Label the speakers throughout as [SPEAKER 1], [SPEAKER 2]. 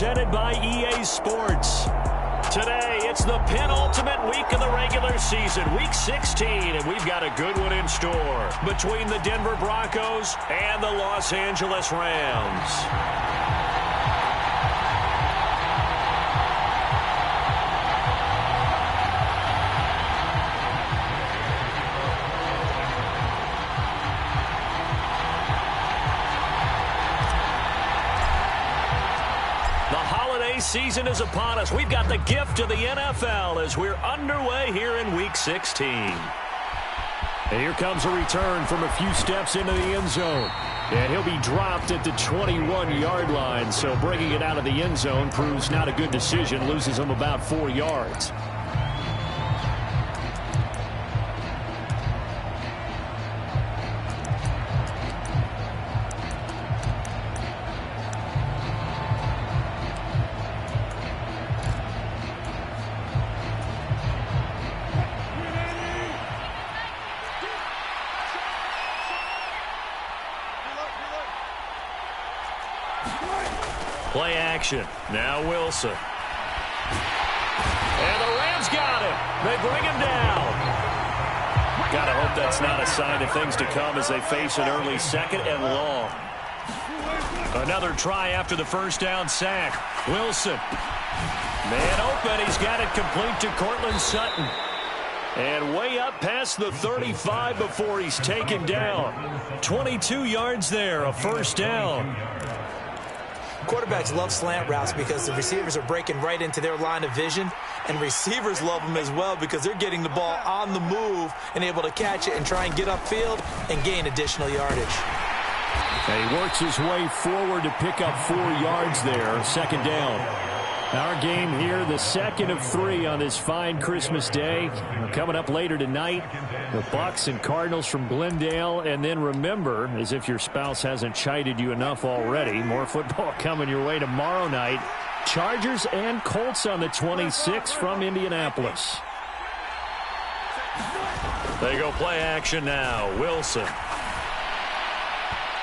[SPEAKER 1] presented by EA Sports. Today, it's the penultimate week of the regular season, Week 16, and we've got a good one in store between the Denver Broncos and the Los Angeles Rams. Season is upon us. We've got the gift of the NFL as we're underway here in Week 16. And here comes a return from a few steps into the end zone. And he'll be dropped at the 21-yard line. So bringing it out of the end zone proves not a good decision. Loses him about 4 yards. Play action. Now Wilson. And the Rams got him. They bring him down. Gotta hope that's not a sign of things to come as they face an early second and long. Another try after the first down sack. Wilson. Man open. He's got it complete to Cortland Sutton. And way up past the 35 before he's taken down. 22 yards there, a first down.
[SPEAKER 2] Quarterbacks love slant routes because the receivers are breaking right into their line of vision, and receivers love them as well because they're getting the ball on the move and able to catch it and try and get upfield and gain additional yardage.
[SPEAKER 1] And he works his way forward to pick up 4 yards there, second down. Our game here, the second of 3 on this fine Christmas day. Coming up later tonight, the Bucs and Cardinals from Glendale. And then remember, as if your spouse hasn't chided you enough already, more football coming your way tomorrow night. Chargers and Colts on the 26th from Indianapolis. They go play action now. Wilson.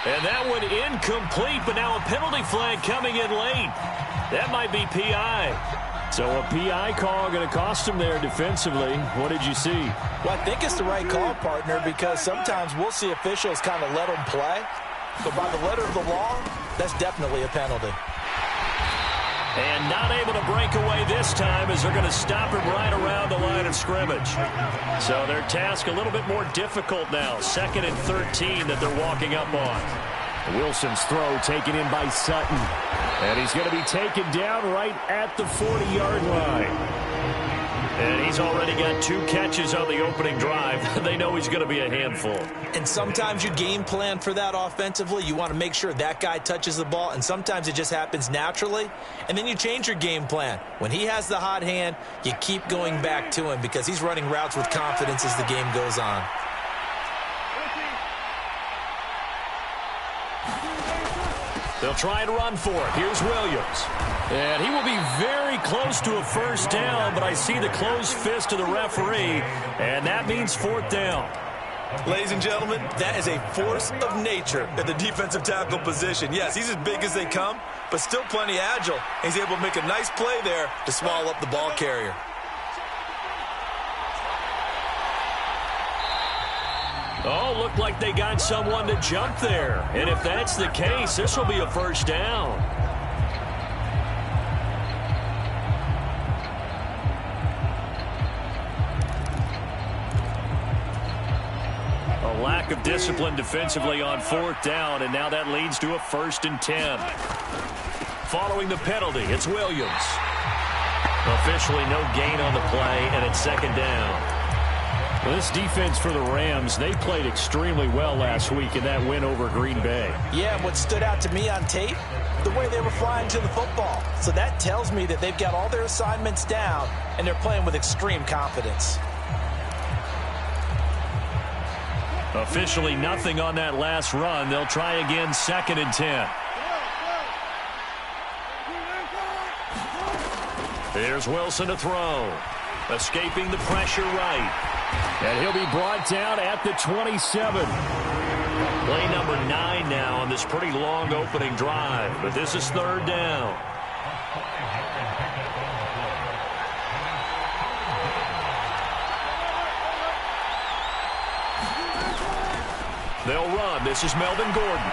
[SPEAKER 1] And that one incomplete, but now a penalty flag coming in late. That might be PI. So a PI call going to cost him there defensively. What did you see?
[SPEAKER 2] Well, I think it's the right call, partner, because sometimes we'll see officials kind of let them play. But by the letter of the law, that's definitely a penalty.
[SPEAKER 1] And not able to break away this time as they're going to stop him right around the line of scrimmage. So their task a little bit more difficult now. 2nd and 13 that they're walking up on. Wilson's throw taken in by Sutton. And he's going to be taken down right at the 40-yard line. And he's already got 2 catches on the opening drive. They know he's going to be a handful.
[SPEAKER 2] And sometimes you game plan for that offensively. You want to make sure that guy touches the ball, and sometimes it just happens naturally. And then you change your game plan. When he has the hot hand, you keep going back to him because he's running routes with confidence as the game goes on.
[SPEAKER 1] They'll try and run for it. Here's Williams. And he will be very close to a first down, but I see the closed fist of the referee, and that means 4th down.
[SPEAKER 2] Ladies and gentlemen, that is a force of nature at the defensive tackle position. Yes, he's as big as they come, but still plenty agile. He's able to make a nice play there to swallow up the ball carrier.
[SPEAKER 1] Oh, looked like they got someone to jump there. And if that's the case, this will be a first down. A lack of discipline defensively on 4th down, and now that leads to a 1st and 10. Following the penalty, it's Williams. Officially no gain on the play, and it's 2nd down. Well, this defense for the Rams, they played extremely well last week in that win over Green Bay.
[SPEAKER 2] Yeah, what stood out to me on tape, the way they were flying to the football. So that tells me that they've got all their assignments down, and they're playing with extreme confidence.
[SPEAKER 1] Officially nothing on that last run. They'll try again, 2nd and 10. Here's Wilson to throw. Escaping the pressure right. And he'll be brought down at the 27. Play number 9 now on this pretty long opening drive. But this is 3rd down. They'll run. This is Melvin Gordon.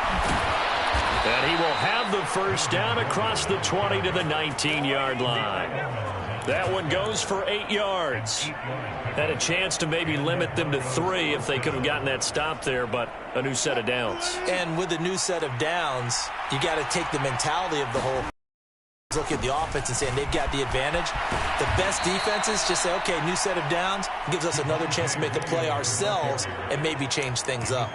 [SPEAKER 1] And he will have the first down across the 20 to the 19-yard line. That one goes for 8 yards. Had a chance to maybe limit them to 3 if they could have gotten that stop there, but a new set of downs.
[SPEAKER 2] And with a new set of downs, you got to take the mentality of the whole. Look at the offense and saying they've got the advantage. The best defenses just say, okay, new set of downs, gives us another chance to make a play ourselves and maybe change things up.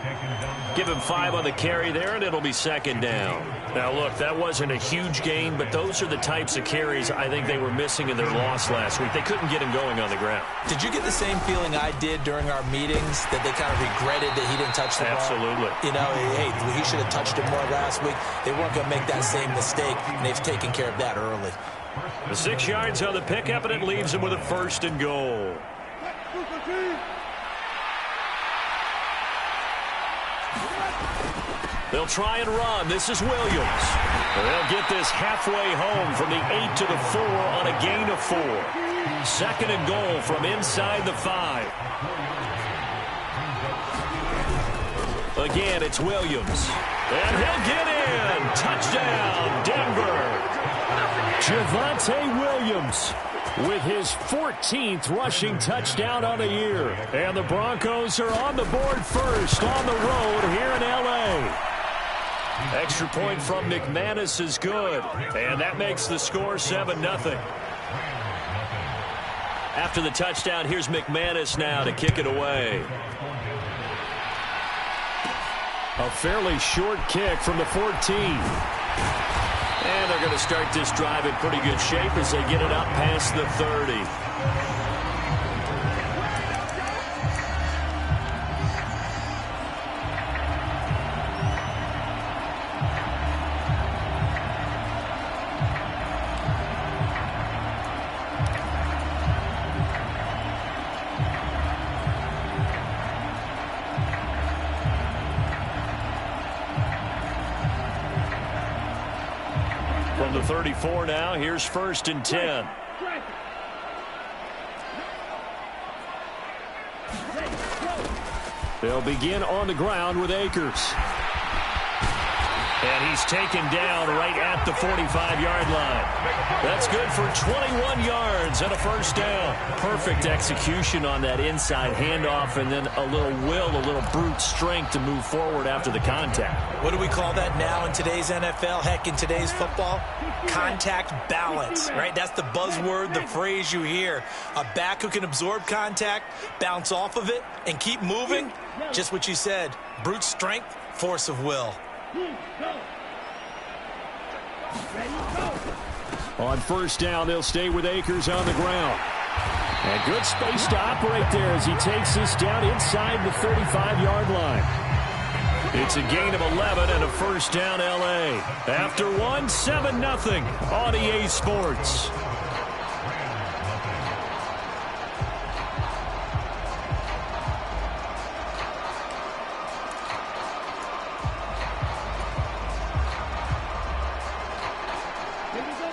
[SPEAKER 1] Give him 5 on the carry there, and it'll be second down. Now, look, that wasn't a huge gain, but those are the types of carries I think they were missing in their loss last week. They couldn't get him going on the ground.
[SPEAKER 2] Did you get the same feeling I did during our meetings, that they kind of regretted that he didn't touch the ball?
[SPEAKER 1] Absolutely.
[SPEAKER 2] You know, hey, he should have touched it more last week. They weren't going to make that same mistake, and they've taken care of that early.
[SPEAKER 1] The 6 yards on the pickup, and it leaves him with a first and goal. They'll try and run. This is Williams. They'll get this halfway home from the 8 to the 4 on a gain of 4. Second and goal from inside the 5. Again, it's Williams. And he'll get in. Touchdown, Denver. Javonte Williams with his 14th rushing touchdown on the year. And the Broncos are on the board first on the road here in L.A. Extra point from McManus is good. And that makes the score 7-0. After the touchdown, here's McManus now to kick it away. A fairly short kick from the 14. And they're going to start this drive in pretty good shape as they get it up past the 30. From the 34 now, here's first and 10. They'll begin on the ground with Akers. And he's taken down right at the 45-yard line. That's good for 21 yards and a first down. Perfect execution on that inside handoff, and then a little will, a little brute strength to move forward after the contact.
[SPEAKER 2] What do we call that now in today's NFL? Heck, in today's football? Contact balance, right? That's the buzzword, the phrase you hear. A back who can absorb contact, bounce off of it, and keep moving. Just what you said. Brute strength, force of will.
[SPEAKER 1] On first down, they'll stay with Akers on the ground. And good space to operate there as he takes this down inside the 35-yard line. It's a gain of 11 and a first down, L.A. After one, 7-0 on EA Sports.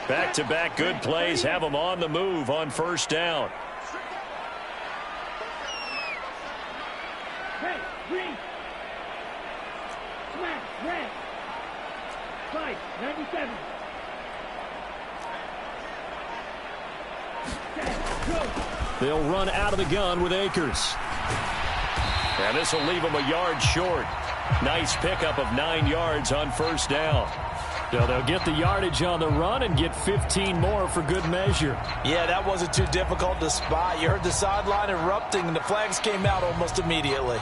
[SPEAKER 1] Back-to-back good plays have them on the move on first down.
[SPEAKER 3] Hey, green. Smash, red. 5, 97.
[SPEAKER 1] They'll run out of the gun with Akers. And this will leave them a yard short. Nice pickup of 9 yards on first down. So they'll get the yardage on the run and get 15 more for good measure.
[SPEAKER 2] Yeah, that wasn't too difficult to spot. You heard the sideline erupting, and the flags came out almost immediately.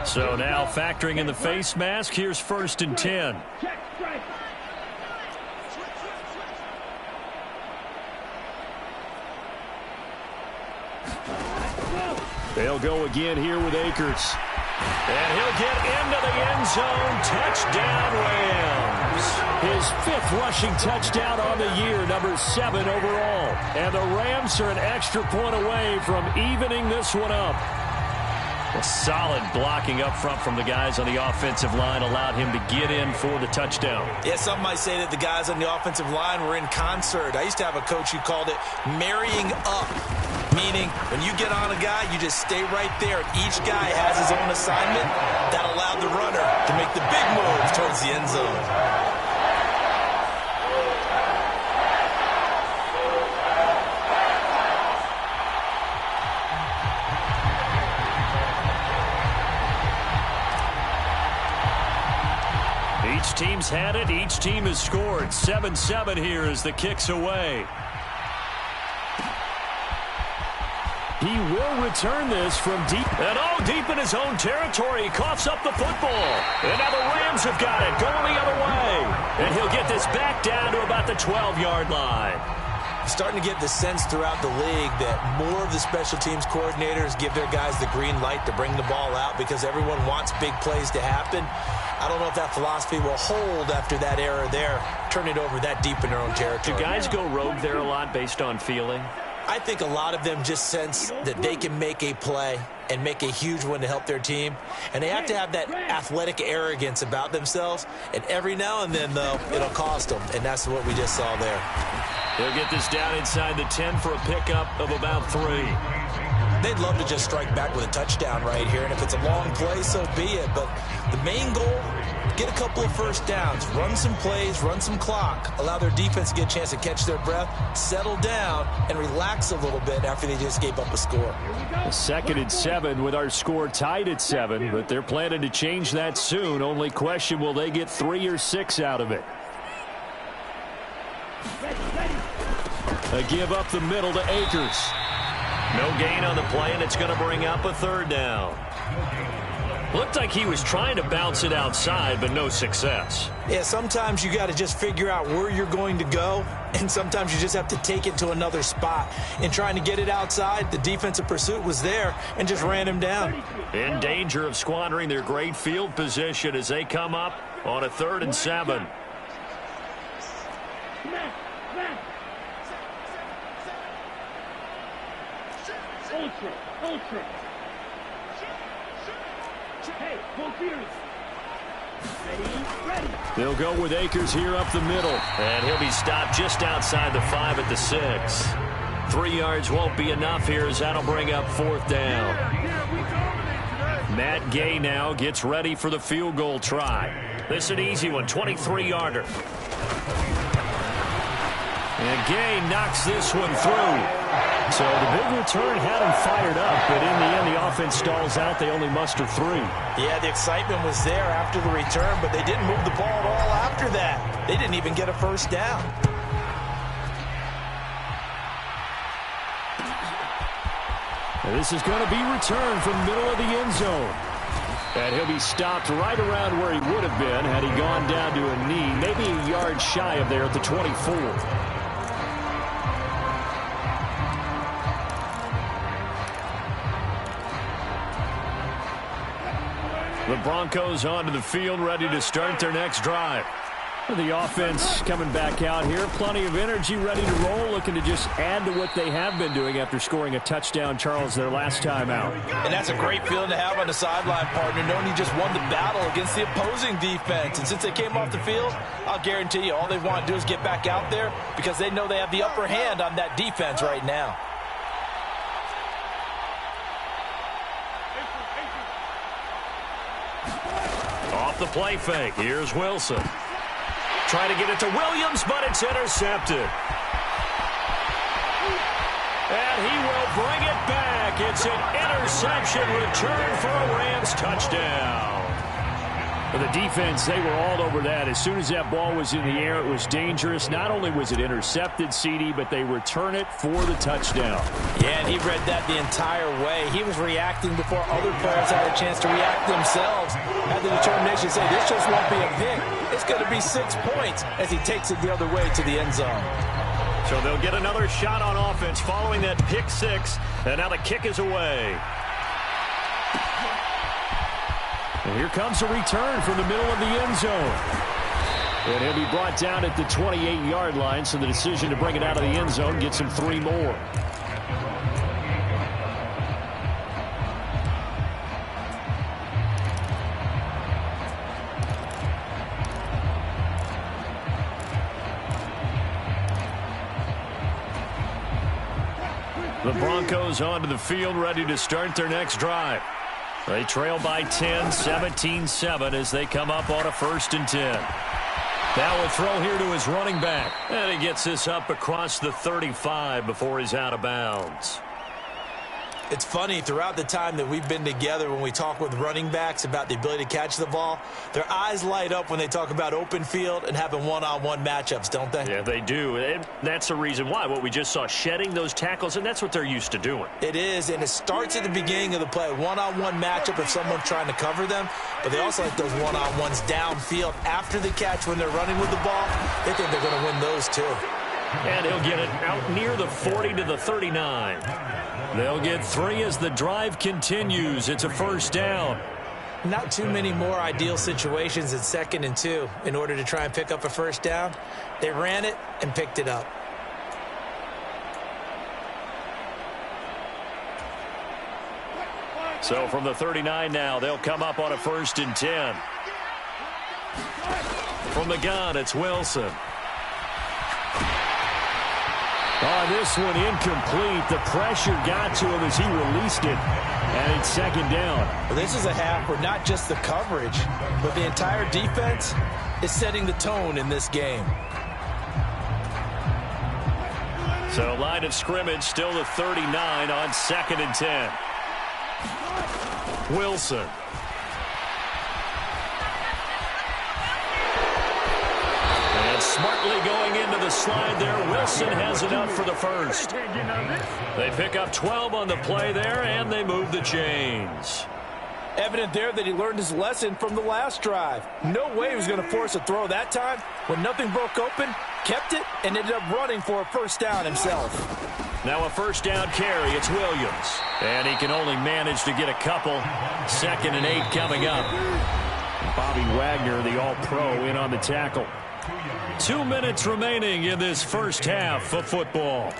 [SPEAKER 1] So now factoring in the face mask, here's first and 10. They'll go again here with Akers. And he'll get into the end zone. Touchdown, Rams. Rams. His 5th rushing touchdown on the year, number 7 overall. And the Rams are an extra point away from evening this one up. Well, solid blocking up front from the guys on the offensive line allowed him to get in for the touchdown.
[SPEAKER 2] Yeah, some might say that the guys on the offensive line were in concert. I used to have a coach who called it marrying up, meaning when you get on a guy, you just stay right there. Each guy has his own assignment. That allowed the runner to make the big move towards the end zone.
[SPEAKER 1] Each team's had it. Each team has scored. 7-7 here as the kick's away. He will return this from deep. And deep in his own territory. He coughs up the football. And now the Rams have got it. Going the other way. And he'll get this back down to about the 12-yard line.
[SPEAKER 2] Starting to get the sense throughout the league that more of the special teams coordinators give their guys the green light to bring the ball out because everyone wants big plays to happen. I don't know if that philosophy will hold after that error there. Turn it over that deep in their own territory.
[SPEAKER 1] Do guys go rogue there a lot based on feeling?
[SPEAKER 2] I think a lot of them just sense that they can make a play and make a huge one to help their team. And they have to have that athletic arrogance about themselves. And every now and then, though, it'll cost them. And that's what we just saw there.
[SPEAKER 1] They'll get this down inside the 10 for a pickup of about 3.
[SPEAKER 2] They'd love to just strike back with a touchdown right here. And if it's a long play, so be it. But the main goal, get a couple of first downs, run some plays, run some clock, allow their defense to get a chance to catch their breath, settle down, and relax a little bit after they just gave up a score.
[SPEAKER 1] 2nd and 7 with our score tied at 7, but they're planning to change that soon. Only question, will they get 3 or 6 out of it? A give up the middle to Akers. No gain on the play, and it's going to bring up a 3rd down. Looked like he was trying to bounce it outside, but no success.
[SPEAKER 2] Yeah, sometimes you got to just figure out where you're going to go, and sometimes you just have to take it to another spot. In trying to get it outside, the defensive pursuit was there and just ran him down.
[SPEAKER 1] In danger of squandering their great field position as they come up on a 3rd and 7.
[SPEAKER 3] Ultra. Hey, both ears. Ready.
[SPEAKER 1] They'll go with Akers here up the middle. And he'll be stopped just outside the 5 at the 6. 3 yards won't be enough here as that'll bring up 4th down. Matt Gay now gets ready for the field goal try. This is an easy one, 23-yarder. And Gay knocks this one through. So the big return had him fired up, but in the end, the offense stalls out. They only muster 3.
[SPEAKER 2] Yeah, the excitement was there after the return, but they didn't move the ball at all after that. They didn't even get a first down.
[SPEAKER 1] And this is going to be returned from the middle of the end zone. And he'll be stopped right around where he would have been had he gone down to a knee, maybe a yard shy of there at the 24. The Broncos onto the field, ready to start their next drive. The offense coming back out here. Plenty of energy, ready to roll, looking to just add to what they have been doing after scoring a touchdown, Charles, their last time out.
[SPEAKER 2] And that's a great feeling to have on the sideline, partner, knowing you just won the battle against the opposing defense. And since they came off the field, I'll guarantee you all they want to do is get back out there because they know they have the upper hand on that defense right now.
[SPEAKER 1] Off the play fake, here's Wilson. Trying to get it to Williams, but it's intercepted. And he will bring it back. It's an interception return for a Rams touchdown. For the defense, they were all over that. As soon as that ball was in the air, it was dangerous. Not only was it intercepted, CD, but they return it for the touchdown.
[SPEAKER 2] Yeah, and he read that the entire way. He was reacting before other players had a chance to react themselves. Had the determination to say, this just won't be a pick. It's going to be 6 points as he takes it the other way to the end zone.
[SPEAKER 1] So they'll get another shot on offense following that pick 6. And now the kick is away. And here comes a return from the middle of the end zone. And he'll be brought down at the 28-yard line, so the decision to bring it out of the end zone gets him 3 more. The Broncos onto the field, ready to start their next drive. They trail by 10, 17-7 as they come up on a 1st and 10. Now a throw here to his running back. And he gets this up across the 35 before he's out of bounds.
[SPEAKER 2] It's funny, throughout the time that we've been together, when we talk with running backs about the ability to catch the ball, their eyes light up when they talk about open field and having one-on-one matchups, don't they?
[SPEAKER 1] Yeah, they do. And that's the reason why. What we just saw, shedding those tackles, and that's what they're used to doing.
[SPEAKER 2] It is, and it starts at the beginning of the play. One-on-one matchup if someone's trying to cover them, but they also like those one-on-ones downfield after the catch when they're running with the ball. They think they're going to win those too.
[SPEAKER 1] And he'll get it out near the 40 to the 39. They'll get 3 as the drive continues. It's a 1st down.
[SPEAKER 2] Not too many more ideal situations at 2nd and 2 in order to try and pick up a 1st down. They ran it and picked it up.
[SPEAKER 1] So from the 39 now, they'll come up on a 1st and 10. From the gun, it's Wilson. Oh, this one incomplete. The pressure got to him as he released it, and it's 2nd down.
[SPEAKER 2] Well, this is a half where not just the coverage, but the entire defense is setting the tone in this game.
[SPEAKER 1] So line of scrimmage still the 39 on 2nd and 10. Wilson. Smartly going into the slide there. Wilson has enough for the 1st. They pick up 12 on the play there, and they move the chains.
[SPEAKER 2] Evident there that he learned his lesson from the last drive. No way he was going to force a throw that time. When nothing broke open, kept it, and ended up running for a 1st down himself.
[SPEAKER 1] Now a 1st down carry. It's Williams. And he can only manage to get a couple. 2nd and 8 coming up. Bobby Wagner, the All-Pro, in on the tackle. 2 minutes remaining in this 1st half of football.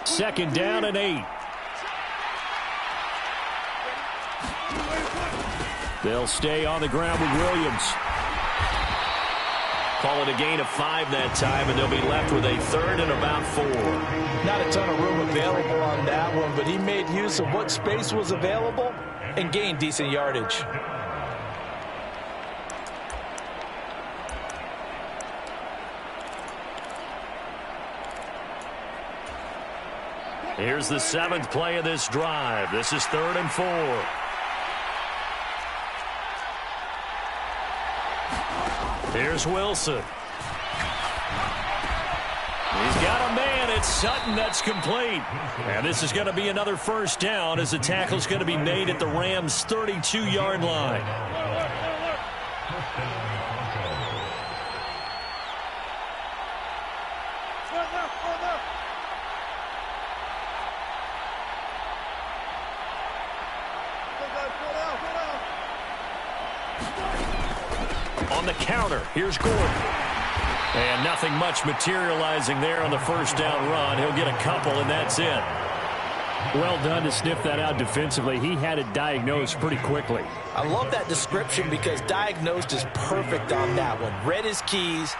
[SPEAKER 1] 2nd down and 8. They'll stay on the ground with Williams. Call it a gain of 5 that time, and they'll be left with a 3rd and about 4.
[SPEAKER 2] Not a ton of room available on that one, but he made use of what space was available and gained decent yardage.
[SPEAKER 1] Here's the 7th play of this drive. This is 3rd and 4. Here's Wilson. He's got a man. It's Sutton that's complete. And this is going to be another 1st down as the tackle's going to be made at the Rams' 32-yard line. On the counter, here's Gordon. And nothing much materializing there on the 1st down run. He'll get a couple, and that's it. Well done to sniff that out defensively. He had it diagnosed pretty quickly.
[SPEAKER 2] I love that description because diagnosed is perfect on that one. Read his keys,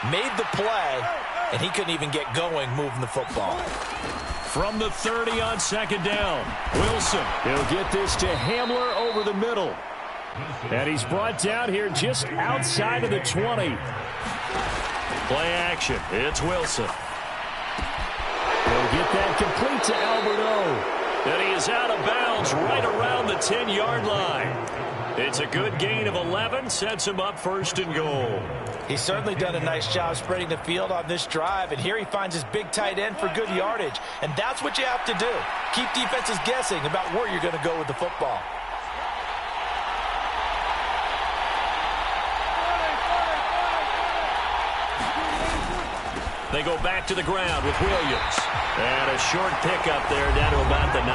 [SPEAKER 2] made the play, and he couldn't even get going moving the football.
[SPEAKER 1] From the 30 on 2nd down, Wilson. He'll get this to Hamler over the middle. And he's brought down here just outside of the 20. Play action. It's Wilson. He'll get that complete to Alberto. And he is out of bounds right around the 10-yard line. It's a good gain of 11. Sets him up 1st and goal.
[SPEAKER 2] He's certainly done a nice job spreading the field on this drive. And here he finds his big tight end for good yardage. And that's what you have to do. Keep defenses guessing about where you're going to go with the football.
[SPEAKER 1] They go back to the ground with Williams. And a short pickup there down to about the 9.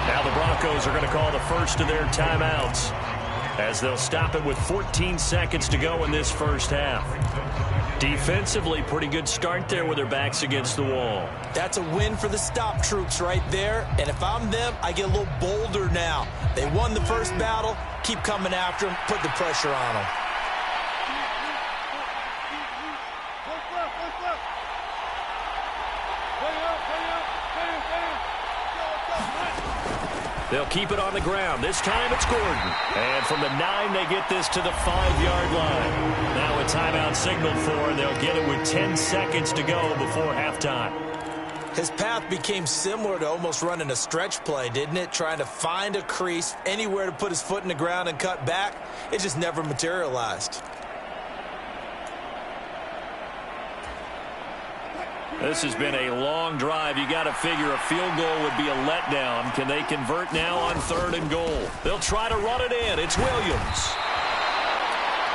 [SPEAKER 1] Now the Broncos are going to call the first of their timeouts. as they'll stop it with 14 seconds to go in this first half. Defensively, pretty good start there with their backs against the wall.
[SPEAKER 2] That's a win for the stop troops right there. And if I'm them, I get a little bolder now. They won the first battle. Keep coming after them. Put the pressure on them.
[SPEAKER 1] They'll keep it on the ground. This time it's Gordon. And from the 9, they get this to the 5-yard line. Now a timeout signaled for, and they'll get it with 10 seconds to go before halftime.
[SPEAKER 2] His path became similar to almost running a stretch play, didn't it? Trying to find a crease, anywhere to put his foot in the ground and cut back. It just never materialized.
[SPEAKER 1] This has been a long drive. You got to figure a field goal would be a letdown. Can they convert now on 3rd and goal? They'll try to run it in. It's Williams.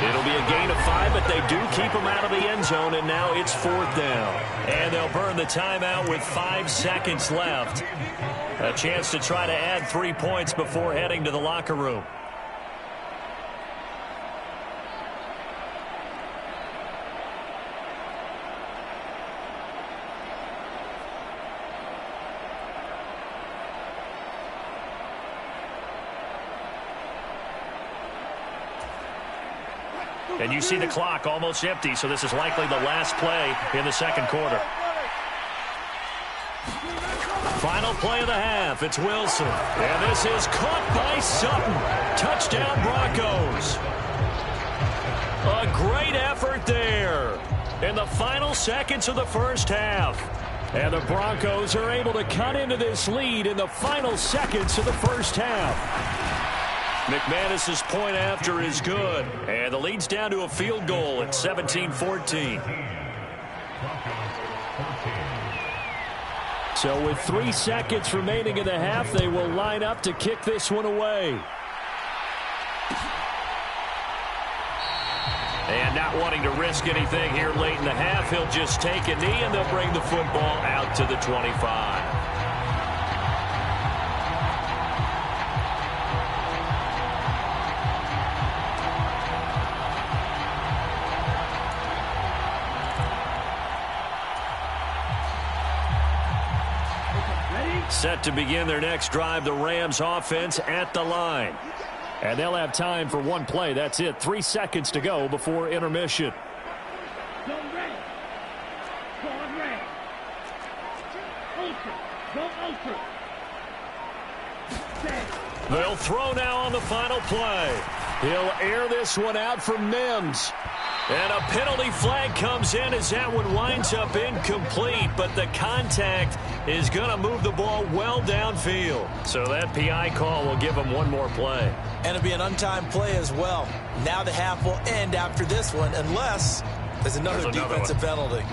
[SPEAKER 1] It'll be a gain of 5, but they do keep him out of the end zone, and now it's 4th down. And they'll burn the timeout with 5 seconds left. A chance to try to add 3 points before heading to the locker room. And you see the clock almost empty, so this is likely the last play in the second quarter. Final play of the half. It's Wilson. And this is caught by Sutton. Touchdown, Broncos. A great effort there in the final seconds of the first half. And the Broncos are able to cut into this lead in the final seconds of the first half. McManus's point after is good, and the lead's down to a field goal at 17-14. So with 3 seconds remaining in the half, they will line up to kick this one away. And not wanting to risk anything here late in the half, he'll just take a knee, and they'll bring the football out to the 25. Set to begin their next drive, the Rams offense at the line. And they'll have time for one play. That's it. 3 seconds to go before intermission. They'll throw now on the final play. He'll air this one out for Mims. And a penalty flag comes in as that one winds up incomplete, but the contact is going to move the ball well downfield. So that PI call will give him one more play.
[SPEAKER 2] And it'll be an untimed play as well. Now the half will end after this one unless there's another defensive penalty.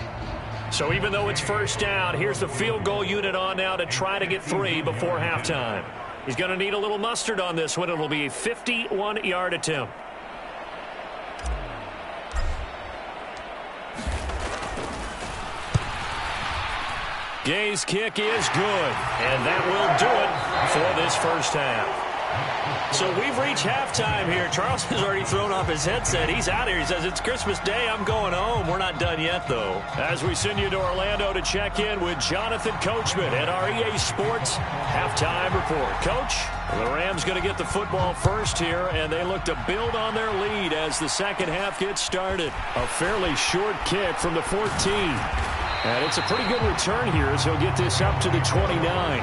[SPEAKER 1] So even though it's first down, here's the field goal unit on now to try to get 3 before halftime. He's going to need a little mustard on this one. It'll be a 51-yard attempt. Gay's kick is good, and that will do it for this first half. So we've reached halftime here. Charles has already thrown off his headset. He's out here. He says, it's Christmas Day. I'm going home. We're not done yet, though. As we send you to Orlando to check in with Jonathan Coachman at our EA Sports Halftime Report. Coach, the Rams going to get the football first here, and they look to build on their lead as the second half gets started. A fairly short kick from the 14. And it's a pretty good return here as he'll get this up to the 29.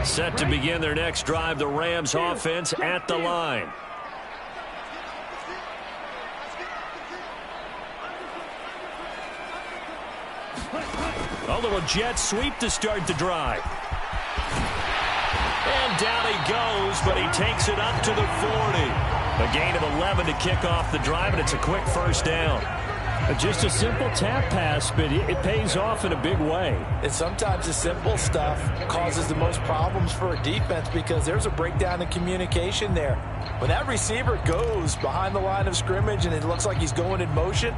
[SPEAKER 1] Set to begin their next drive, the Rams offense at the line. A little jet sweep to start the drive. And down he goes, but he takes it up to the 40. A gain of 11 to kick off the drive, and it's a quick first down. Just a simple tap pass, but it pays off in a big way.
[SPEAKER 2] And sometimes the simple stuff causes the most problems for a defense because there's a breakdown in communication there. When that receiver goes behind the line of scrimmage and it looks like he's going in motion,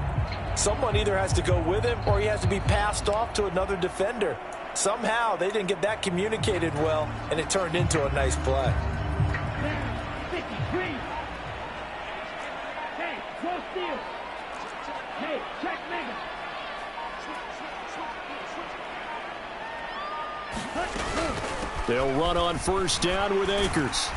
[SPEAKER 2] someone either has to go with him or he has to be passed off to another defender. Somehow they didn't get that communicated well, and it turned into a nice play.
[SPEAKER 3] Hey, slow steal. Hey, check mega.
[SPEAKER 1] They'll run on first down with Akers.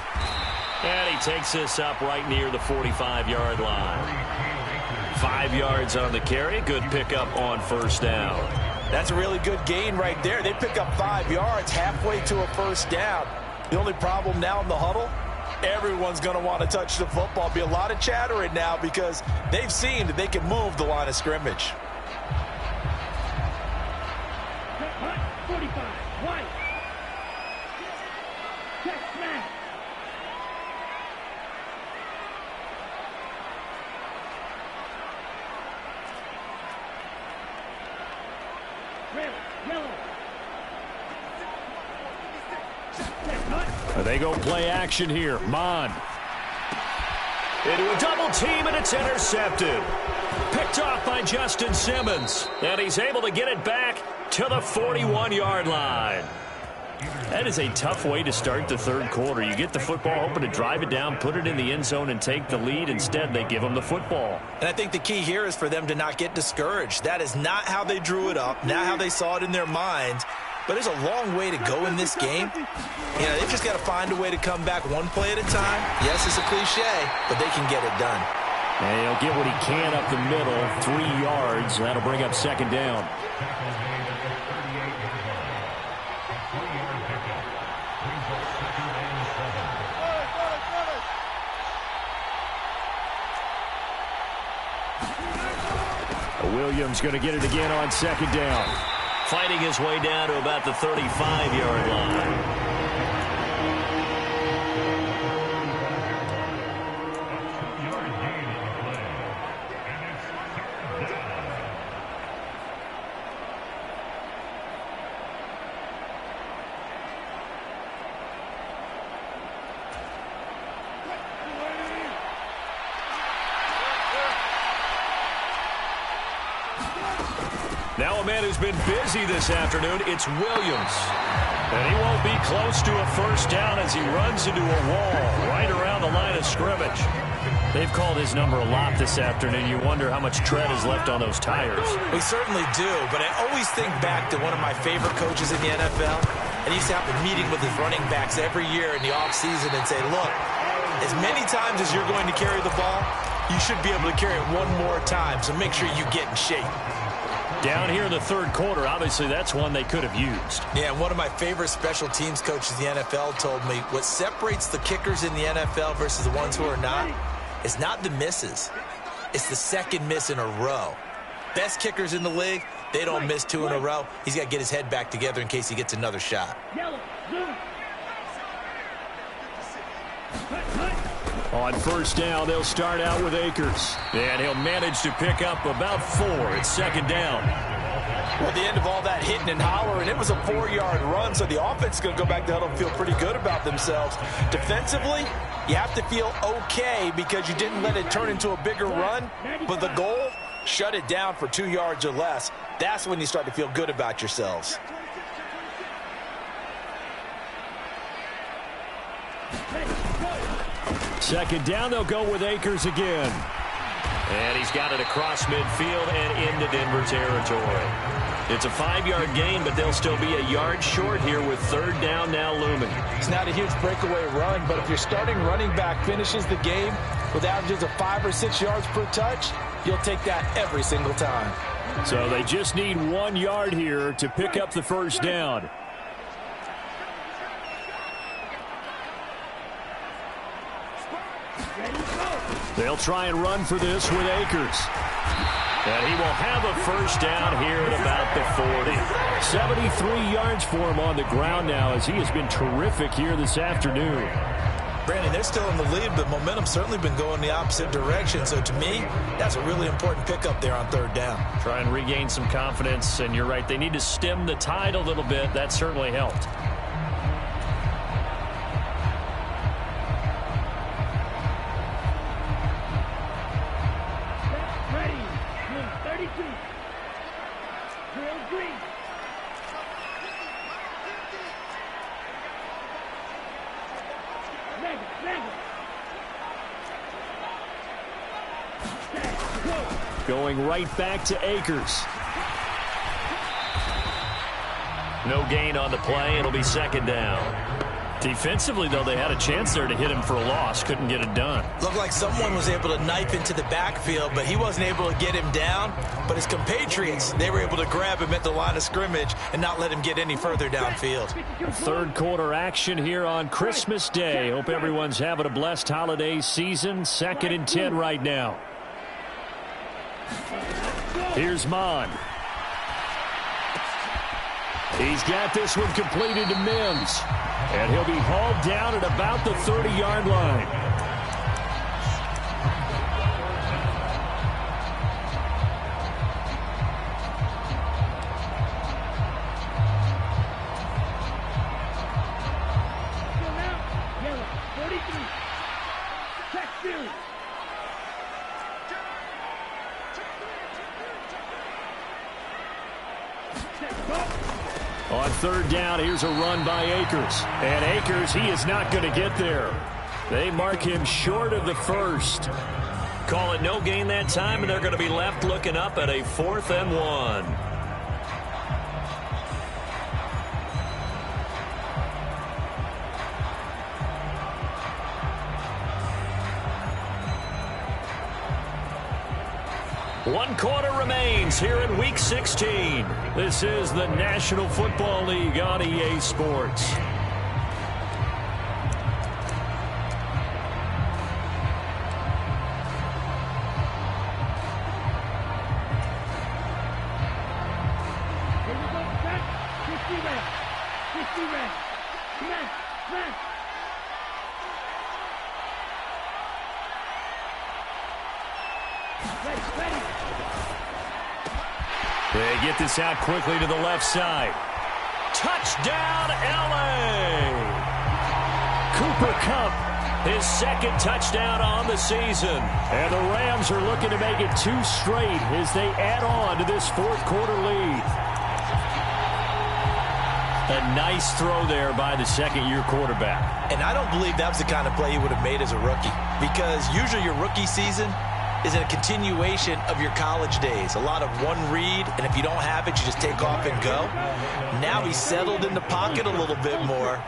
[SPEAKER 1] And he takes this up right near the 45-yard line. 5 yards on the carry. Good pickup on first down.
[SPEAKER 2] That's a really good gain right there. They pick up 5 yards halfway to a first down. The only problem now in the huddle, everyone's going to want to touch the football. Be a lot of chattering now because they've seen that they can move the line of scrimmage.
[SPEAKER 3] 45, white. Check smash.
[SPEAKER 1] They go play action here. Mon. Into a double team, and it's intercepted. Picked off by Justin Simmons. And he's able to get it back to the 41-yard line. That is a tough way to start the third quarter. You get the football, hoping to drive it down, put it in the end zone, and take the lead. Instead, they give them the football.
[SPEAKER 2] And I think the key here is for them to not get discouraged. That is not how they drew it up, not how they saw it in their minds. But there's a long way to go in this game. You know, they've just got to find a way to come back one play at a time. Yes, it's a cliche, but they can get it done.
[SPEAKER 1] And he'll get what he can up the middle, 3 yards. That'll bring up second down. Williams going to get it again on second down. Fighting his way down to about the 35-yard line. Now a man who's been busy this afternoon, it's Williams. And he won't be close to a first down as he runs into a wall right around the line of scrimmage. They've called his number a lot this afternoon. You wonder how much tread is left on those tires.
[SPEAKER 2] We certainly do, but I always think back to one of my favorite coaches in the NFL. And he used to have a meeting with his running backs every year in the offseason and say, look, as many times as you're going to carry the ball, you should be able to carry it one more time, so make sure you get in shape.
[SPEAKER 1] Down here in the third quarter, obviously that's one they could have used.
[SPEAKER 2] Yeah, one of my favorite special teams coaches in the NFL told me what separates the kickers in the NFL versus the ones who are not is not the misses. It's the second miss in a row. Best kickers in the league, they don't miss 2 in a row. He's got to get his head back together in case he gets another shot.
[SPEAKER 1] On first down, they'll start out with Akers. And he'll manage to pick up about 4. It's second down.
[SPEAKER 2] Well, at the end of all that hitting and hollering, it was a 4-yard run, so the offense is going to go back to huddle and feel pretty good about themselves. Defensively, you have to feel okay because you didn't let it turn into a bigger run, but the goal, shut it down for 2 yards or less. That's when you start to feel good about yourselves.
[SPEAKER 1] Second down, they'll go with Akers again. And he's got it across midfield and into Denver territory. It's a 5-yard gain, but they'll still be a yard short here with third down now looming.
[SPEAKER 2] It's not a huge breakaway run, but if your starting running back finishes the game with averages of 5 or 6 yards per touch, you'll take that every single time.
[SPEAKER 1] So they just need 1 yard here to pick up the first down. They'll try and run for this with Akers. And he will have a first down here at about the 40. 73 yards for him on the ground now as he has been terrific here this afternoon.
[SPEAKER 2] Brandon, they're still in the lead, but momentum's certainly been going the opposite direction. So to me, that's a really important pickup there on third down.
[SPEAKER 1] Try and regain some confidence, and you're right. They need to stem the tide a little bit. That certainly helped.
[SPEAKER 3] Ready. 32. Drill green.
[SPEAKER 1] Going right back to Akers. No gain on the play. It'll be second down. Defensively, though, they had a chance there to hit him for a loss. Couldn't get it done.
[SPEAKER 2] Looked like someone was able to knife into the backfield, but he wasn't able to get him down. But his compatriots, they were able to grab him at the line of scrimmage and not let him get any further downfield.
[SPEAKER 1] Third quarter action here on Christmas Day. Hope everyone's having a blessed holiday season. 2nd and 10 right now. Here's Mon. He's got this one completed to Mims. And he'll be hauled down at about the 30-yard line.
[SPEAKER 3] Yellow, 43. Check series.
[SPEAKER 1] On third down, here's a run by Akers. And Akers, he is not going to get there. They mark him short of the first. Call it no gain that time, and they're going to be left looking up at a 4th and 1. One quarter remains here in Week 16. This is the National Football League on EA Sports.
[SPEAKER 3] Here we go, set. 50 red. 50 red. Smash, smash. Ready.
[SPEAKER 1] They get this out quickly to the left side. Touchdown, L.A. Cooper Kupp, his 2nd touchdown on the season. And the Rams are looking to make it 2 straight as they add on to this 4th quarter lead. A nice throw there by the 2nd-year quarterback.
[SPEAKER 2] And I don't believe that was the kind of play he would have made as a rookie, because usually your rookie season is a continuation of your college days. A lot of one read, and if you don't have it, you just take off and go. Now he's settled in the pocket a little bit more,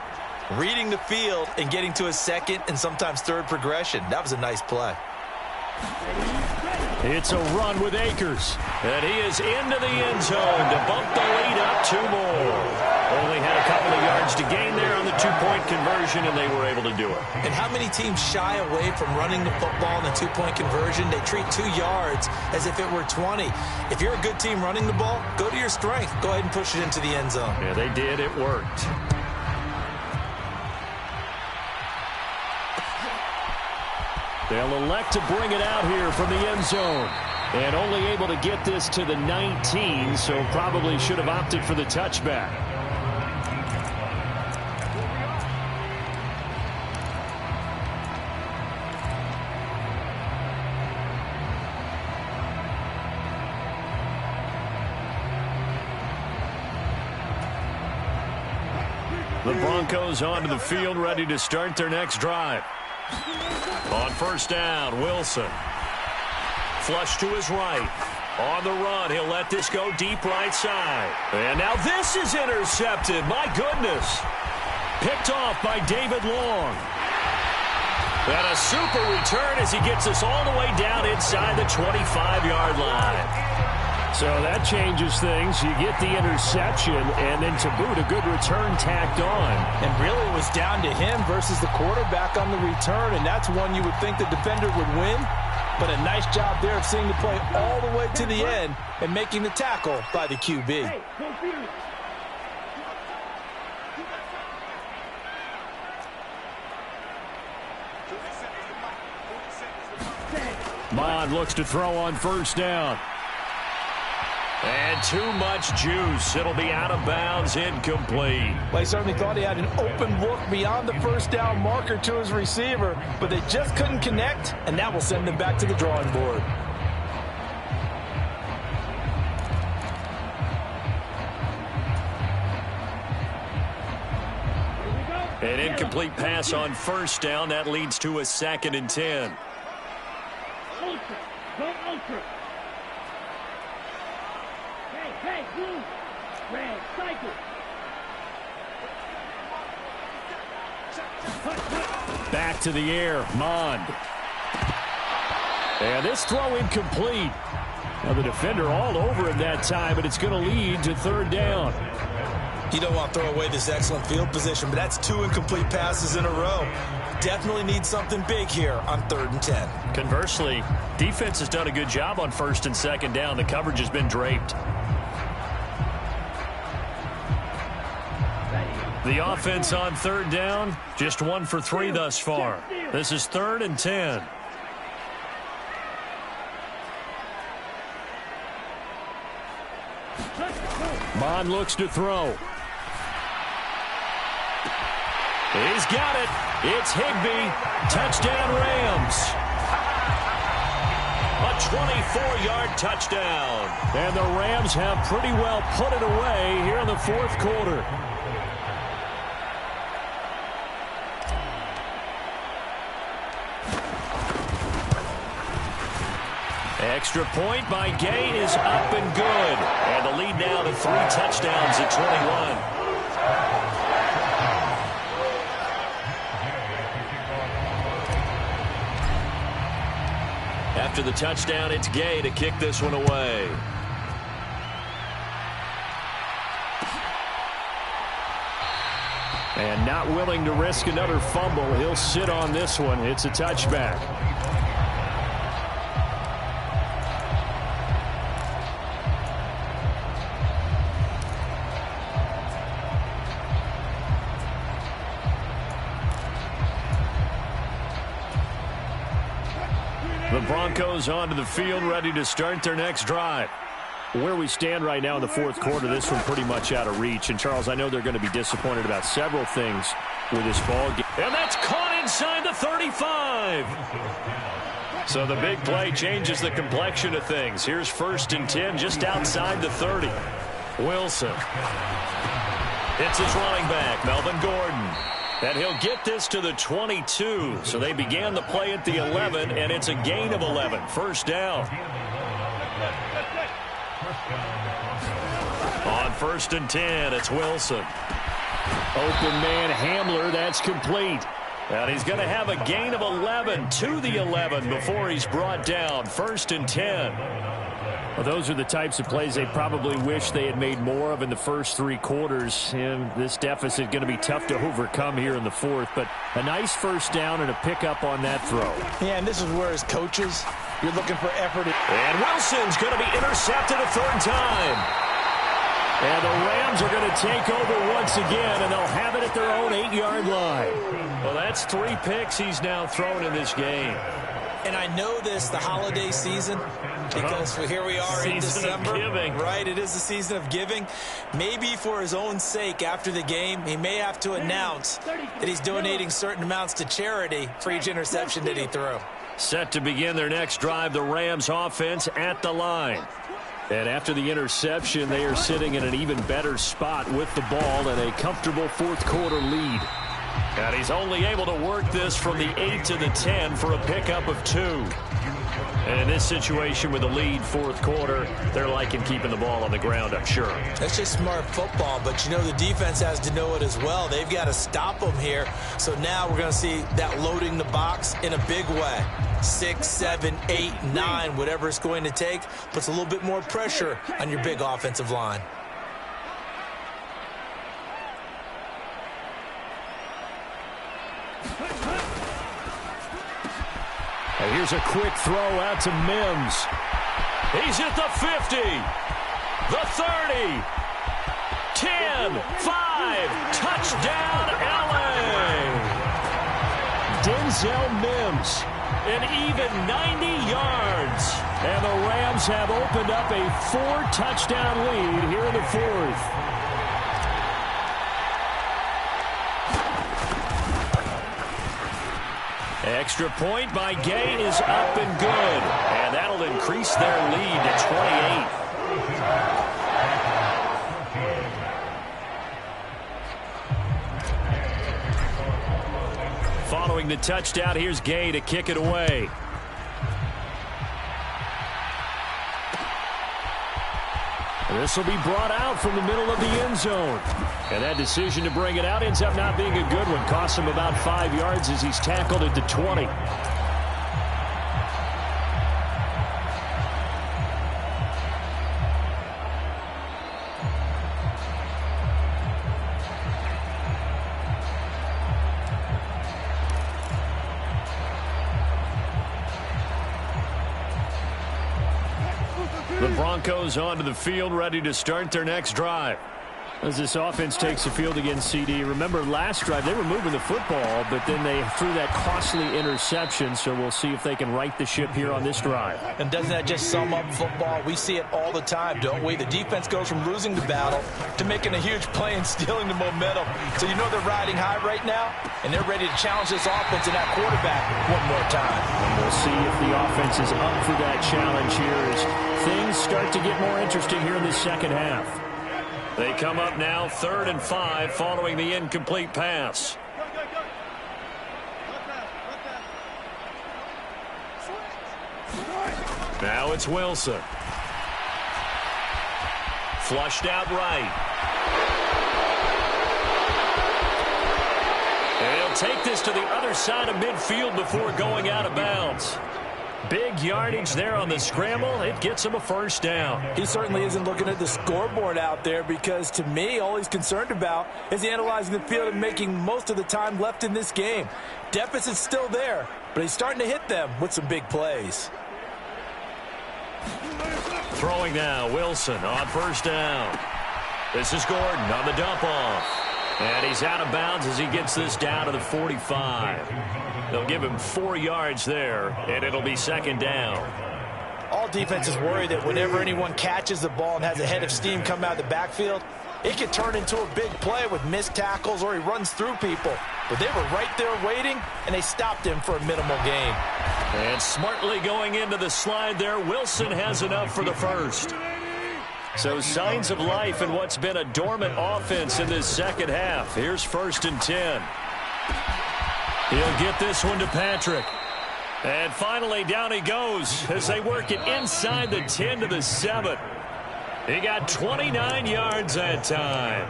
[SPEAKER 2] reading the field and getting to his 2nd and sometimes 3rd progression. That was a nice play.
[SPEAKER 1] It's a run with Akers. And he is into the end zone to bump the lead up 2 more. Only had a couple of yards to gain there on the 2-point conversion, and they were able to do it.
[SPEAKER 2] And how many teams shy away from running the football in the 2-point conversion? They treat 2 yards as if it were 20. If you're a good team running the ball, go to your strength. Go ahead and push it into the end zone.
[SPEAKER 1] Yeah, they did. It worked. They'll elect to bring it out here from the end zone. And only able to get this to the 19, so probably should have opted for the touchback. The Broncos onto the field, ready to start their next drive. On first down, Wilson. Flush to his right. On the run, he'll let this go deep right side. And now this is intercepted. My goodness. Picked off by David Long. And a super return as he gets us all the way down inside the 25-yard line. So that changes things. You get the interception, and then to boot, a good return tacked on.
[SPEAKER 4] And really it was down to him versus the quarterback on the return, and that's one you would think the defender would win. But a nice job there of seeing the play all the way to the end and making the tackle by the QB.
[SPEAKER 3] Hey, go field.
[SPEAKER 1] Mond looks to throw on first down. And too much juice. It'll be out of bounds, incomplete.
[SPEAKER 4] Well, he certainly thought he had an open look beyond the first down marker to his receiver, but they just couldn't connect, and that will send them back to the drawing board.
[SPEAKER 1] An incomplete pass on first down. That leads to a 2nd and 10.
[SPEAKER 3] Ultra. Go ultra. Hey, blue. Red, cycle.
[SPEAKER 1] Back to the air, Mond. And this throw incomplete. Now the defender all over him that time, but it's going to lead to 3rd down.
[SPEAKER 2] You don't want to throw away this excellent field position, but that's 2 incomplete passes in a row. Definitely need something big here on 3rd and 10.
[SPEAKER 1] Conversely, defense has done a good job on 1st and 2nd down. The coverage has been draped. The offense on 3rd down, just 1 for 3 thus far. This is 3rd and 10. Mond looks to throw. He's got it. It's Higbee. Touchdown, Rams. A 24-yard touchdown. And the Rams have pretty well put it away here in the 4th quarter. Extra point by Gay is up and good. And the lead now to 3 touchdowns at 21. After the touchdown, it's Gay to kick this one away. And not willing to risk another fumble. He'll sit on this one. It's a touchback. The Broncos onto the field, ready to start their next drive. Where we stand right now in the 4th quarter, this one pretty much out of reach. And, Charles, I know they're going to be disappointed about several things with this ball game. And that's caught inside the 35. So the big play changes the complexion of things. Here's 1st and 10 just outside the 30. Wilson. It's his running back, Melvin Gordon. And he'll get this to the 22. So they began the play at the 11, and it's a gain of 11. 1st down. On 1st and 10, it's Wilson. Open man Hamler, that's complete. And he's going to have a gain of 11 to the 11 before he's brought down. 1st and 10. Well, those are the types of plays they probably wish they had made more of in the first 3 quarters. And this deficit going to be tough to overcome here in the 4th. But a nice 1st down and a pickup on that throw.
[SPEAKER 4] Yeah, and this is where, as coaches, you're looking for effort.
[SPEAKER 1] And Wilson's going to be intercepted a 3rd time. And the Rams are going to take over once again, and they'll have it at their own 8-yard line. Well, that's 3 picks he's now thrown in this game.
[SPEAKER 2] And I know this, the holiday season, because here we are in December. Right, it is the season of giving. Maybe for his own sake after the game, he may have to announce that he's donating certain amounts to charity for each interception that he threw.
[SPEAKER 1] Set to begin their next drive, the Rams offense at the line. And after the interception, they are sitting in an even better spot with the ball and a comfortable 4th quarter lead. And he's only able to work this from the 8 to the 10 for a pickup of 2. And in this situation with the lead 4th quarter, they're liking keeping the ball on the ground, I'm sure.
[SPEAKER 2] That's just smart football, but you know the defense has to know it as well. They've got to stop them here. So now we're going to see that loading the box in a big way. 6, 7, 8, 9, whatever it's going to take, puts a little bit more pressure on your big offensive line.
[SPEAKER 1] And here's a quick throw out to Mims. He's at the 50, the 30, 10, 5, touchdown LA. Denzel Mims. an even 90 yards. And the Rams have opened up a 4-touchdown lead here in the fourth. Extra point by Gay is up and good. And that'll increase their lead to 28. Following the touchdown, here's Gay to kick it away. This will be brought out from the middle of the end zone. And that decision to bring it out ends up not being a good one. Costs him about 5 yards as he's tackled at the 20. The Broncos onto the field, ready to start their next drive. As this offense takes the field against CD. Remember last drive, they were moving the football, but then they threw that costly interception, so we'll see if they can right the ship here on this drive.
[SPEAKER 2] And doesn't that just sum up football? We see it all the time, don't we? The defense goes from losing the battle to making a huge play and stealing the momentum. So you know they're riding high right now, and they're ready to challenge this offense and that quarterback one more time.
[SPEAKER 1] And we'll see if the offense is up for that challenge here as things start to get more interesting here in the second half. They come up now 3rd and 5 following the incomplete pass. Now it's Wilson. Flushed out right. And he'll take this to the other side of midfield before going out of bounds. Big yardage there on the scramble. It gets him a first down.
[SPEAKER 2] He certainly isn't looking at the scoreboard out there because, to me, all he's concerned about is analyzing the field and making most of the time left in this game. Deficit's still there, but he's starting to hit them with some big plays.
[SPEAKER 1] Throwing now, Wilson on first down. This is Gordon on the dump off. And he's out of bounds as he gets this down to the 45. They'll give him 4 yards there, and it'll be second down.
[SPEAKER 2] All defenses worry that whenever anyone catches the ball and has a head of steam come out of the backfield, it could turn into a big play with missed tackles or he runs through people. But they were right there waiting, and they stopped him for a minimal gain.
[SPEAKER 1] And smartly going into the slide there, Wilson has enough for the first. So signs of life in what's been a dormant offense in this second half. Here's 1st and 10. He'll get this one to Patrick. And finally down he goes as they work it inside the 10 to the 7. He got 29 yards that time.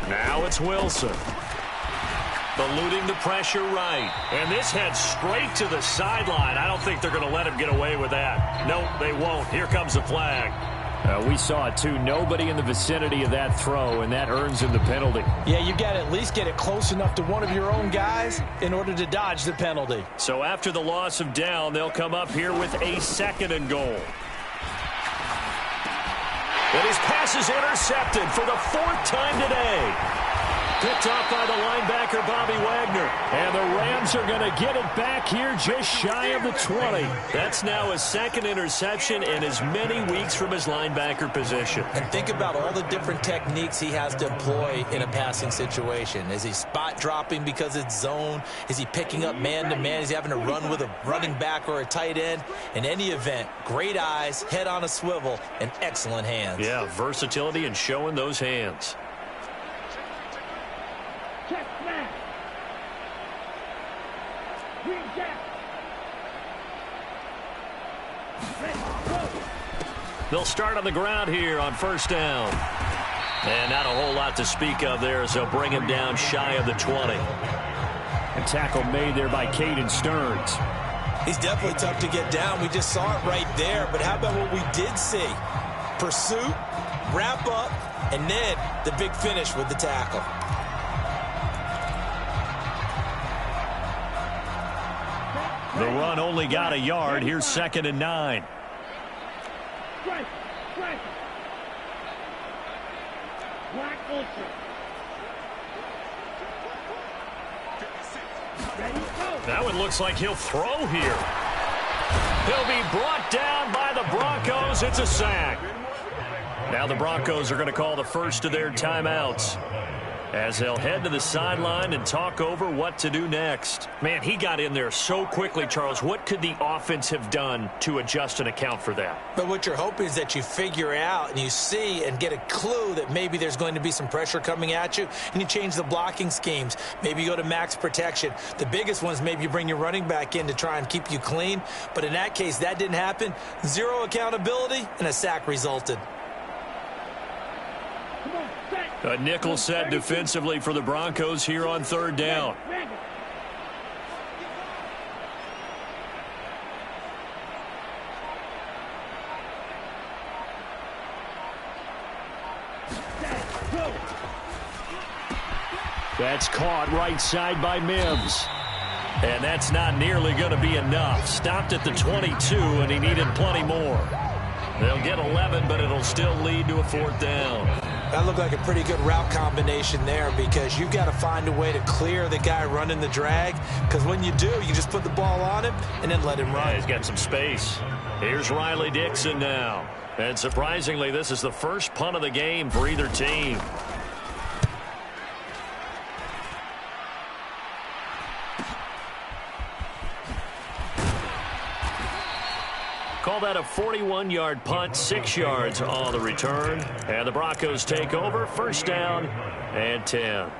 [SPEAKER 1] Now it's Wilson. Eluding the pressure right. And this heads straight to the sideline. I don't think they're going to let him get away with that. Nope, they won't. Here comes the flag. We saw it too. Nobody in the vicinity of that throw, and that earns him the penalty.
[SPEAKER 2] Yeah, you got to at least get it close enough to one of your own guys in order to dodge the penalty.
[SPEAKER 1] So after the loss of down, they'll come up here with a 2nd and goal. And his pass is intercepted for the 4th time today. Picked off by the linebacker, Bobby Wagner. And the Rams are going to get it back here just shy of the 20. That's now his 2nd interception in as many weeks from his linebacker position.
[SPEAKER 2] And think about all the different techniques he has to employ in a passing situation. Is he spot dropping because it's zone? Is he picking up man-to-man? Is he having to run with a running back or a tight end? In any event, great eyes, head on a swivel, and excellent hands.
[SPEAKER 1] Yeah, versatility and showing those hands.
[SPEAKER 3] Check smash. Green jack.
[SPEAKER 1] They'll start on the ground here on first down. And not a whole lot to speak of there, so bring him down shy of the 20. A tackle made there by Caden Stearns.
[SPEAKER 2] He's definitely tough to get down. We just saw it right there. But how about what we did see? Pursuit, wrap up, and then the big finish with the tackle.
[SPEAKER 1] The run only got a yard. Here's 2nd and 9.
[SPEAKER 3] Strike. Black ultra. Ready, go.
[SPEAKER 1] That one looks like he'll throw here. He'll be brought down by the Broncos. It's a sack. Now the Broncos are going to call the first of their timeouts as they'll head to the sideline and talk over what to do next. Man, he got in there so quickly, Charles. What could the offense have done to adjust and account for that?
[SPEAKER 2] But what you're hoping is that you figure out and you see and get a clue that maybe there's going to be some pressure coming at you, and you change the blocking schemes. Maybe you go to max protection. The biggest one is maybe you bring your running back in to try and keep you clean. But in that case, that didn't happen. Zero accountability, and a sack resulted.
[SPEAKER 1] A nickel set defensively for the Broncos here on 3rd down. That's caught right side by Mims. And that's not nearly going to be enough. Stopped at the 22, and he needed plenty more. They'll get 11, but it'll still lead to a 4th down.
[SPEAKER 2] That looked like a pretty good route combination there, because you've got to find a way to clear the guy running the drag, because when you do, you just put the ball on him and then let him run.
[SPEAKER 1] Yeah, he's got some space. Here's Riley Dixon now. And surprisingly, this is the first punt of the game for either team. Call that a 41-yard punt, 6 yards on the return. And the Broncos take over, 1st down and 10.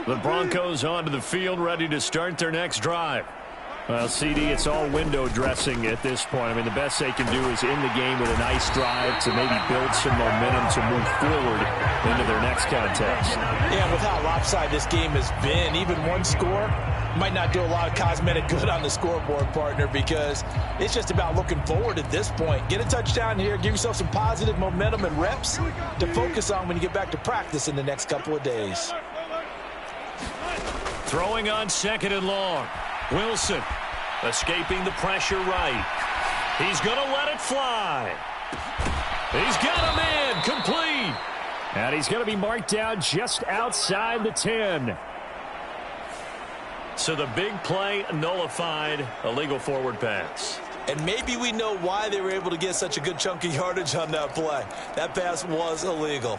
[SPEAKER 1] The Broncos onto the field, ready to start their next drive. Well, CD, it's all window dressing at this point. I mean, the best they can do is end the game with a nice drive to maybe build some momentum to move forward into their next contest.
[SPEAKER 2] Yeah, with how lopsided this game has been, even one score might not do a lot of cosmetic good on the scoreboard, partner, because it's just about looking forward at this point. Get a touchdown here, give yourself some positive momentum and reps to focus on when you get back to practice in the next couple of days.
[SPEAKER 1] Throwing on 2nd and long. Wilson escaping the pressure right. He's going to let it fly. He's got him in. Complete. And he's going to be marked down just outside the 10. So the big play nullified. Illegal forward pass.
[SPEAKER 2] And maybe we know why they were able to get such a good chunk of yardage on that play. That pass was illegal.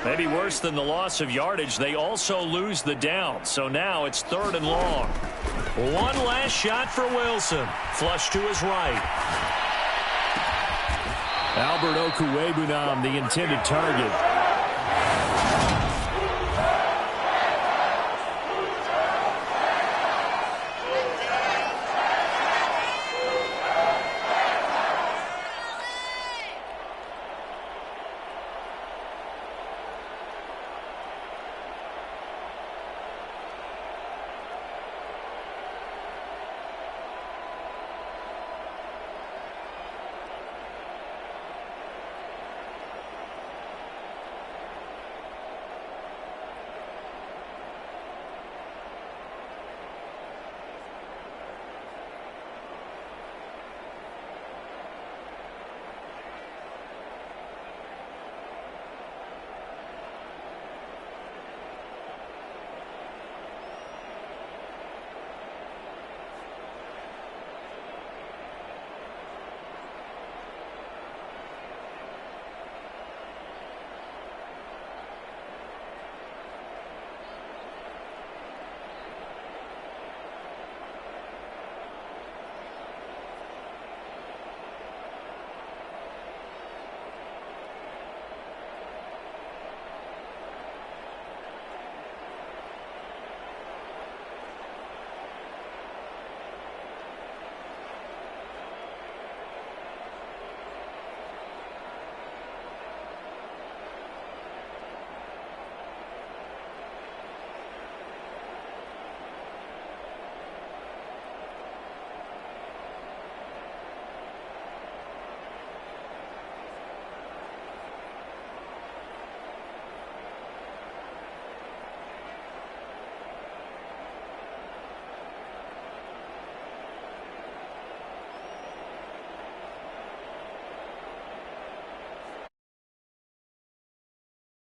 [SPEAKER 1] Maybe worse than the loss of yardage, they also lose the down. So now it's 3rd and long. One last shot for Wilson. Flush to his right. Albert Okwuegbunam, the intended target.